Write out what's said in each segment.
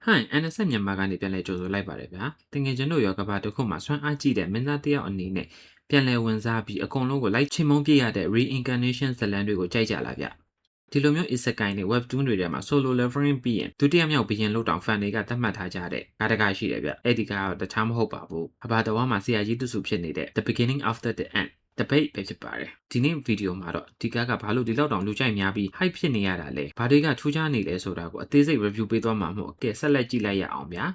ဟိုင်း NSS မြန်မာကနေပြန်လည်ကြိုဆိုလိုက်ပါတယ်ဗျာတငယ်ချင်းတို့ရောကဘာတစ်ခုမှဆွမ်းအားကြည့်တဲ့မင်းသားတစ်ယောက်အနေနဲ့ပြန်လည်ဝင်စားပြီးအကုန်လုံးကိုလိုက်ချင်မုန်းပြရတဲ့ reincarnation ဇာတ်လမ်းတွေကိုကြိုက်ကြလားဗျဒီလိုမျိုး isekai နဲ့ webtoon တွေထဲမှာ solo leveling ပြီးရင်ဒုတိယမြောက်ဘရင်လို့တောင် fan တွေကသတ်မှတ်ထားကြတဲ့ကားတကားရှိတယ်ဗျအဲ့ဒီကားကတခြားမဟုတ်ပါဘူးအဘာတော်မှာဆရာကြီးသူစုဖြစ်နေတဲ့ The Beginning After the End တပိတ်ပဲဖြစ်ပါတယ်ဒီနေ့ဗီဒီယိုမှာတော့ဒီကားကဘာလို့ဒီလောက်တောင်လူကြိုက်များပြီး hype ဖြစ်နေရတာလဲဘာတွေကထူးခြားနေလဲဆိုတာကိုအသေးစိတ် review ပေးသွားမှာမို့ကဲဆက်လက်ကြည့်လိုက်ရအောင်ဗျာ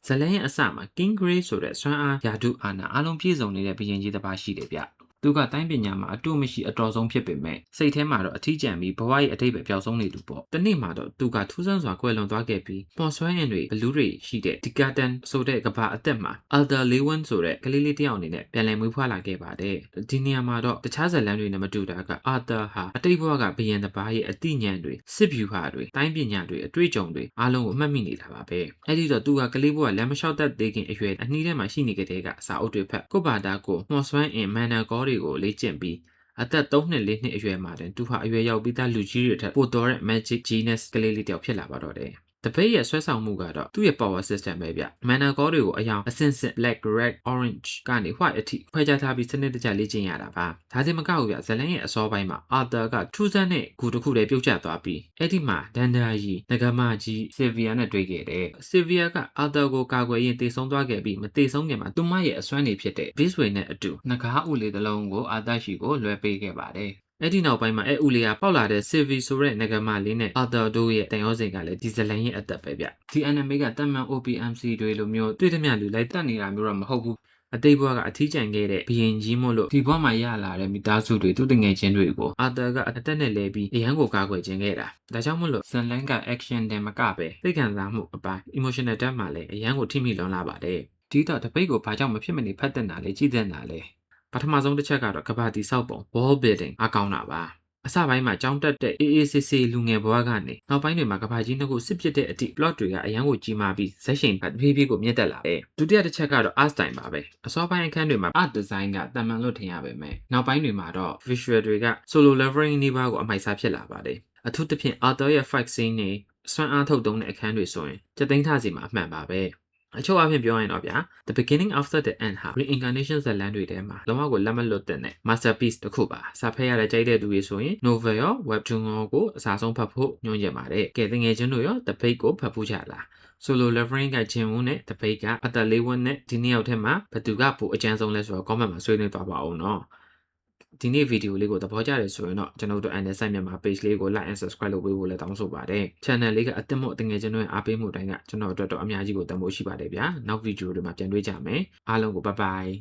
ဇလန်ရဲ့အစမှာ King Gray ဆိုတဲ့စွမ်းအားယာတုအာဏာအလုံးပြည့်စုံနေတဲ့ဘုရင်ကြီးတစ်ပါးရှိတယ်ဗျသူကတိုင်းပညာမှာအတူမရှိအတော်ဆုံးဖြစ်ပေမဲ့စိတ်ထဲမှာတော့အထီးကျန်ပြီးဘဝရဲ့အတိတ်ပဲပျောက်ဆုံးနေသူပေါ့တနေ့မှာတော့သူကထူးဆန်းစွာကွယ်လွန်သွားခဲ့ပြီးမော်ဆွဲရင်တွေဘလူးတွေရှိတဲ့ Dikaten ဆိုတဲ့ကဘာအသက်မှာ Alder Lewin ဆိုတဲ့ကလေးလေးတစ်ယောက်အနေနဲ့ပြန်လည်မွေးဖွားလာခဲ့ပါတယ်ဒီနေရာမှာတော့တခြားဇာတ်လမ်းတွေနဲ့မတူတာက Arthur ဟာအတိတ်ဘဝကဘုရင်တစ်ပါးရဲ့အသိဉာဏ်တွေစစ်ဗျူဟာတွေတိုင်းပညာတွေအတွေ့အကြုံတွေအားလုံးကိုအမှတ်မိနေတာပါပဲအဲ့ဒီတော့သူကကလေးဘဝလမ်းမလျှောက်တတ်သေးခင်အရွယ်အနှီးထဲမှာရှိနေကြတဲ့ကစာအုပ်တွေဖတ်ကိုဘာတာကိုမော်ဆွဲရင်မန်နာကောတွေကိုလေ့ကျင့်ပြီးအသက်3နှစ်4နှစ်အရွယ်မှာတင်သူဟာအရွယ်ရောက်ပြီးသားလူကြီးတွေထက်ပိုတော်တဲ့ magic genius ကလေးလေးတယောက်ဖြစ်လာပါတော့တယ်တပိတ်ရဲ့ဆွဲဆောင်မှုကတော့သူ့ရဲ့ power system ပဲဗျမန်နာကောတွေကိုအယောင်အဆင့်ဆင့် black red orange ကနေ white အထိခွဲခြားထားပြီးစနစ်တကျလေ့ကျင့်ရတာပါဒါစီမကဘူးဗျဇလန်ရဲ့အစောပိုင်းမှာ Arthur ကထူးဆန်းတဲ့ဂူတစ်ခုတည်းပြုတ်ကျသွားပြီးအဲ့ဒီမှာဒန်ဒါရီငကမကြီး Sylvia နဲ့တွေ့ခဲ့တယ် Sylvia က Arthur ကိုကာကွယ်ရင်တေဆုံးသွားခဲ့ပြီးမတေဆုံးခင်မှာသူမရဲ့အစွမ်းနေဖြစ်တဲ့ Beastway နဲ့အတူငကားဦးလေးတစ်လုံးကို Arthur ရှိကိုလွှဲပေးခဲ့ပါတယ်အဲ့ဒီနောက်ပိုင်းမှာဦးလေးကပေါက်လာတဲ့ Sylvie ဆိုတဲ့ငကမလေးနဲ့ Arthur တို့ရဲ့တန်ရောစင်ကလည်းဒီဇလန်ရဲ့အသက်ပဲဗျဒီ anime ကတမန် OPMC တွေလိုမျိုးတွေ့သမျှလူလိုက်တက်နေတာမျိုးတော့မဟုတ်ဘူးအတိတ်ဘဝကအထီးကျန်ခဲ့တဲ့ဘရင်ကြီးမို့လို့ဒီဘဝမှာရလာတဲ့မိသားစုတွေသူတငယ်ချင်းတွေကို Arthur ကအသက်နဲ့လဲပြီးအရန်ကိုကာကွယ်ခြင်းခဲ့တာဒါကြောင့်မို့လို့ဇလန်က action တည်းမကပဲသိခံစားမှုအပိုင်း emotional depth မှာလည်းအရန်ကိုထိမိလွန်လာပါတယ်ဒီတော့တပိတ်ကိုဘာကြောင့်မဖြစ်မနေဖတ်တဲ့နာလဲကြည့်တဲ့နာလဲပထမဆုံးတစ်ချက်ကတော့ကဘာတီဆောက်ပုံ wall building အကောင်းတာပါအစပိုင်းမှာကြောင်းတက်တဲ့အေးအေးဆေးဆေးလူငယ်ဘဝကနေနောက်ပိုင်းတွေမှာကဘာကြီးနှစ်ခုစစ်ပစ်တဲ့အထိ plot တွေကအရန်ကိုကြီးမားပြီးဇက်ရှိန်ဖတ်ဖြည်းဖြည်းကိုမြင့်တက်လာတယ်ဒုတိယတစ်ချက်ကတော့ art style ပါပဲအစောပိုင်းအခန်းတွေမှာ art design ကတမန်လို့ထင်ရပေမဲ့နောက်ပိုင်းတွေမှာတော့ visual တွေက solo leveling နည်းပါးကိုအမိုက်စားဖြစ်လာပါတယ်အထူးသဖြင့် Arthur ရဲ့ fight scene တွေစွမ်းအားထုတ်သုံးတဲ့အခန်းတွေဆိုရင်စက်သိမ်းထားစီမှာအမှန်ပါပဲအချို့အပြင်ပြောရင်တော့ဗျာ The Beginning After the End ဟာ reincarnation ဇာတ်လမ်းတွေထဲမှာလုံးဝကိုလက်မလွတ်တဲ့ masterpiece တစ်ခုပါစာဖတ်ရတဲ့ကြိုက်တဲ့သူတွေဆိုရင် novel ရော webtoon ရောကိုအစားဆုံးဖတ်ဖို့ညွှန်ကြပါတယ်ကဲတငယ်ချင်းတို့ရော The Fate ကိုဖတ်ဖို့ကြလား solo leveling ကဂျင်ဝန်းနဲ့ The Fate ကအသက်၄ဝန်းနဲ့ဒီနှစ်ယောက်ထဲမှာဘယ်သူကပိုအကျန်းဆုံးလဲဆိုတော့ comment မှာဆွေးနွေးသွားပါအောင်နော်ဒီနေ့ဗီဒီယိုလေးကိုသဘောကျတယ်ဆိုရင်တော့ကျွန်တော်တို့ NSS မြန်မာ page လေးကို like and subscribe လုပ်ပေးဖို့လည်းတောင်းဆိုပါတယ် channel လေးကအသစ်မို့တငယ်ချင်းတို့ရဲ့အားပေးမှုတိုင်းကကျွန်တော်တို့အတွက်တော့အများကြီးကိုတန်ဖိုးရှိပါတယ်ဗျာနောက်ဗီဒီယိုတွေမှာပြန်တွေ့ကြမယ်အားလုံးကို bye bye